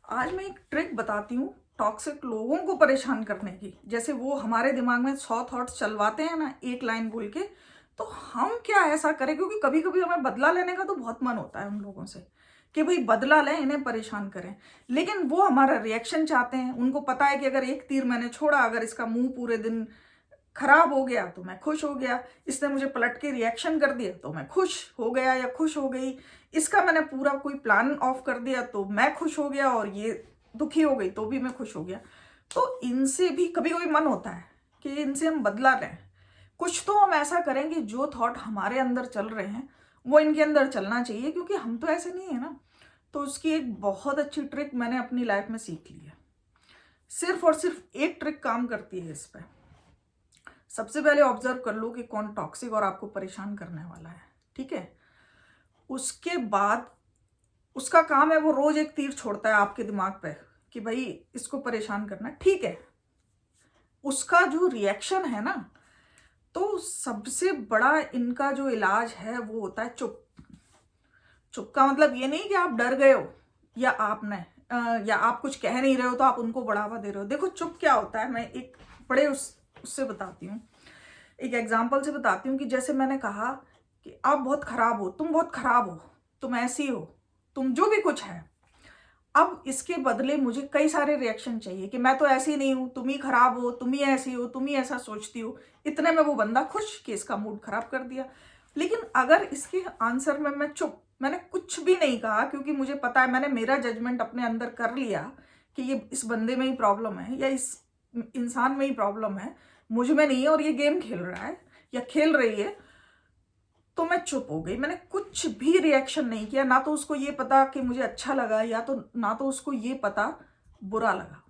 आज मैं एक ट्रिक बताती हूँ टॉक्सिक लोगों को परेशान करने की। जैसे वो हमारे दिमाग में 100 थॉट्स चलवाते हैं ना एक लाइन बोल के, तो हम क्या ऐसा करें, क्योंकि कभी कभी हमें बदला लेने का तो बहुत मन होता है उन लोगों से कि भाई बदला लें, इन्हें परेशान करें। लेकिन वो हमारा रिएक्शन चाहते हैं। उनको पता है कि अगर एक तीर मैंने छोड़ा, अगर इसका मुंह पूरे दिन खराब हो गया तो मैं खुश हो गया, इसने मुझे पलट के रिएक्शन कर दिया तो मैं खुश हो गया या खुश हो गई, इसका मैंने पूरा कोई प्लान ऑफ कर दिया तो मैं खुश हो गया, और ये दुखी हो गई तो भी मैं खुश हो गया। तो इनसे भी कभी कभी मन होता है कि इनसे हम बदला लें। कुछ तो हम ऐसा करें कि जो थॉट हमारे अंदर चल रहे हैं वो इनके अंदर चलना चाहिए, क्योंकि हम तो ऐसे नहीं है ना। तो उसकी एक बहुत अच्छी ट्रिक मैंने अपनी लाइफ में सीख ली है। सिर्फ और सिर्फ एक ट्रिक काम करती है इस पर। सबसे पहले ऑब्जर्व कर लो कि कौन टॉक्सिक और आपको परेशान करने वाला है, ठीक है। उसके बाद उसका काम है वो रोज एक तीर छोड़ता है आपके दिमाग पे कि भाई इसको परेशान करना है, ठीक है। उसका जो रिएक्शन है ना, तो सबसे बड़ा इनका जो इलाज है वो होता है चुप। चुप का मतलब ये नहीं कि आप डर गए हो या आपने या आप कुछ कह नहीं रहे हो तो आप उनको बढ़ावा दे रहे हो। देखो चुप क्या होता है, मैं एक बड़े उससे बताती हूँ, एक एग्जाम्पल से बताती हूँ। कि जैसे मैंने कहा कि आप बहुत खराब हो, तुम बहुत खराब हो, तुम ऐसी हो, तुम जो भी कुछ है। अब इसके बदले मुझे कई सारे रिएक्शन चाहिए कि मैं तो ऐसी नहीं हूं, तुम ही खराब हो, तुम ही ऐसी हो, तुम ही ऐसा सोचती हो। इतने में वो बंदा खुश कि इसका मूड खराब कर दिया। लेकिन अगर इसके आंसर में मैं चुप, मैंने कुछ भी नहीं कहा, क्योंकि मुझे पता है, मैंने मेरा जजमेंट अपने अंदर कर लिया कि ये इस बंदे में ही प्रॉब्लम है या इस इंसान में ही प्रॉब्लम है, मुझ में नहीं है, और ये गेम खेल रहा है या खेल रही है। तो मैं चुप हो गई, मैंने कुछ भी रिएक्शन नहीं किया। ना तो उसको ये पता कि मुझे अच्छा लगा, या तो ना तो उसको ये पता बुरा लगा।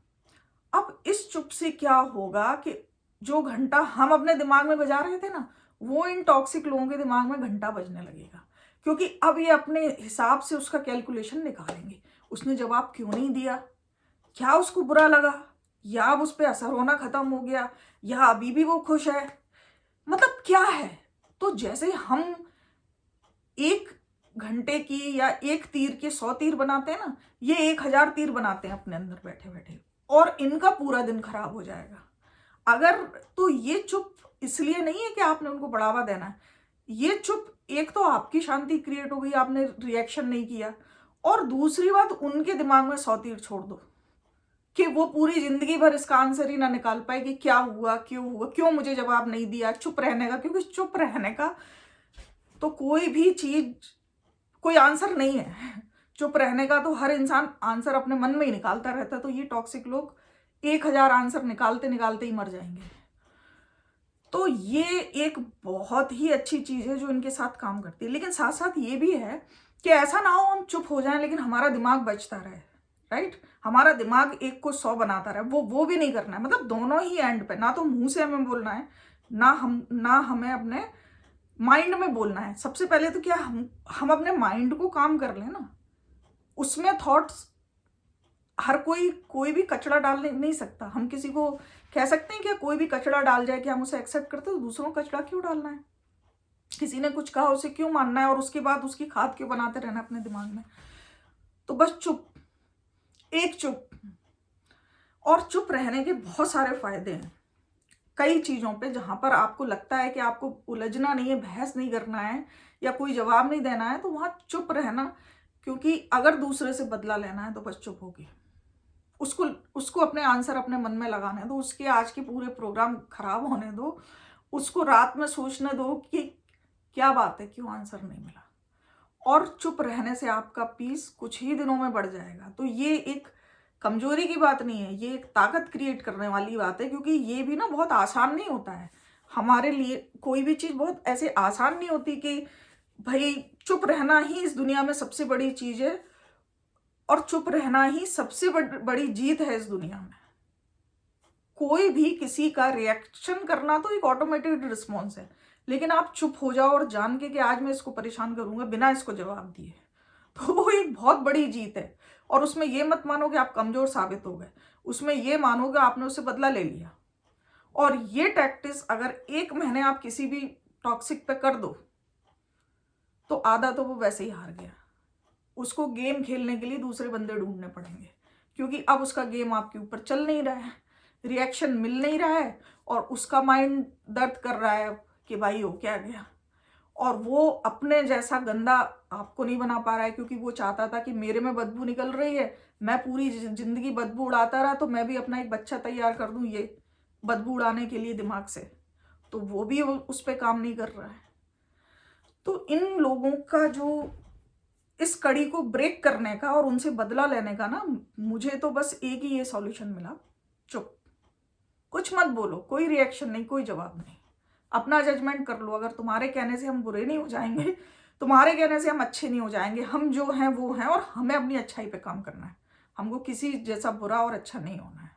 अब इस चुप से क्या होगा कि जो घंटा हम अपने दिमाग में बजा रहे थे ना, वो इन टॉक्सिक लोगों के दिमाग में घंटा बजने लगेगा। क्योंकि अब ये अपने हिसाब से उसका कैलकुलेशन निकालेंगे। उसने जवाब क्यों नहीं दिया, क्या उसको बुरा लगा, या अब उस पर असर होना खत्म हो गया, या अभी भी वो खुश है, मतलब क्या है। तो जैसे हम एक घंटे की या एक तीर के 100 तीर बनाते हैं ना, ये 1000 तीर बनाते हैं अपने अंदर बैठे बैठे, और इनका पूरा दिन खराब हो जाएगा। अगर तो ये चुप इसलिए नहीं है कि आपने उनको बढ़ावा देना है। ये चुप, एक तो आपकी शांति क्रिएट हो गई, आपने रिएक्शन नहीं किया, और दूसरी बात उनके दिमाग में 100 तीर छोड़ दो कि वो पूरी जिंदगी भर इसका आंसर ही ना निकाल पाए कि क्या हुआ, क्यों मुझे जवाब नहीं दिया। चुप रहने का, क्योंकि चुप रहने का तो कोई भी चीज, कोई आंसर नहीं है। चुप रहने का तो हर इंसान आंसर अपने मन में ही निकालता रहता है। तो ये टॉक्सिक लोग 1000 आंसर निकालते निकालते ही मर जाएंगे। तो ये एक बहुत ही अच्छी चीज है जो इनके साथ काम करती है। लेकिन साथ साथ ये भी है कि ऐसा ना हो हम चुप हो जाएं लेकिन हमारा दिमाग बचता रहे, राइट। हमारा दिमाग एक को 100 बनाता रहे, वो भी नहीं करना है। मतलब दोनों ही एंड पे, ना तो मुंह से हमें बोलना है, ना हमें अपने माइंड में बोलना है। सबसे पहले तो क्या हम अपने माइंड को काम कर लें ना। उसमें थॉट्स, हर कोई भी कचरा डाल नहीं सकता। हम किसी को कह सकते हैं कि कोई भी कचरा डाल जाए कि हम उसे एक्सेप्ट करते, तो दूसरों को कचरा क्यों डालना है। किसी ने कुछ कहा उसे क्यों मानना है, और उसके बाद उसकी खाद क्यों बनाते रहना अपने दिमाग में। तो बस चुप, एक चुप। और चुप रहने के बहुत सारे फायदे हैं कई चीजों पे। जहां पर आपको लगता है कि आपको उलझना नहीं है, बहस नहीं करना है, या कोई जवाब नहीं देना है, तो वहां चुप रहना। क्योंकि अगर दूसरे से बदला लेना है तो बस चुप होगी। उसको उसको अपने आंसर अपने मन में लगाने दो, उसके आज के पूरे प्रोग्राम खराब होने दो, उसको रात में सोचने दो कि क्या बात है, क्यों आंसर नहीं मिला। और चुप रहने से आपका पीस कुछ ही दिनों में बढ़ जाएगा। तो ये एक कमजोरी की बात नहीं है, ये एक ताकत क्रिएट करने वाली बात है। क्योंकि ये भी ना बहुत आसान नहीं होता है हमारे लिए। कोई भी चीज बहुत ऐसे आसान नहीं होती कि भाई चुप रहना ही इस दुनिया में सबसे बड़ी चीज है, और चुप रहना ही सबसे बड़ी जीत है इस दुनिया में। कोई भी किसी का रिएक्शन करना तो एक ऑटोमेटेड रिस्पॉन्स है, लेकिन आप चुप हो जाओ और जान के कि आज मैं इसको परेशान करूंगा बिना इसको जवाब दिए, तो वो एक बहुत बड़ी जीत है। और उसमें ये मत मानो कि आप कमजोर साबित हो गए, उसमें ये मानो कि आपने उससे बदला ले लिया। और ये प्रैक्टिस अगर 1 महीने आप किसी भी टॉक्सिक पे कर दो, तो आधा तो वो वैसे ही हार गया। उसको गेम खेलने के लिए दूसरे बंदे ढूंढने पड़ेंगे, क्योंकि अब उसका गेम आपके ऊपर चल नहीं रहा है, रिएक्शन मिल नहीं रहा है, और उसका माइंड दर्द कर रहा है कि भाई हो क्या गया। और वो अपने जैसा गंदा आपको नहीं बना पा रहा है, क्योंकि वो चाहता था कि मेरे में बदबू निकल रही है, मैं पूरी जिंदगी बदबू उड़ाता रहा, तो मैं भी अपना एक बच्चा तैयार कर दूं ये बदबू उड़ाने के लिए दिमाग से। तो वो भी उस पर काम नहीं कर रहा है। तो इन लोगों का जो इस कड़ी को ब्रेक करने का और उनसे बदला लेने का ना, मुझे तो बस एक ही ये सॉल्यूशन मिला, चुप, कुछ मत बोलो, कोई रिएक्शन नहीं, कोई जवाब नहीं, अपना जजमेंट कर लो। अगर तुम्हारे कहने से हम बुरे नहीं हो जाएंगे, तुम्हारे कहने से हम अच्छे नहीं हो जाएंगे, हम जो हैं वो हैं, और हमें अपनी अच्छाई पे काम करना है, हमको किसी जैसा बुरा और अच्छा नहीं होना है।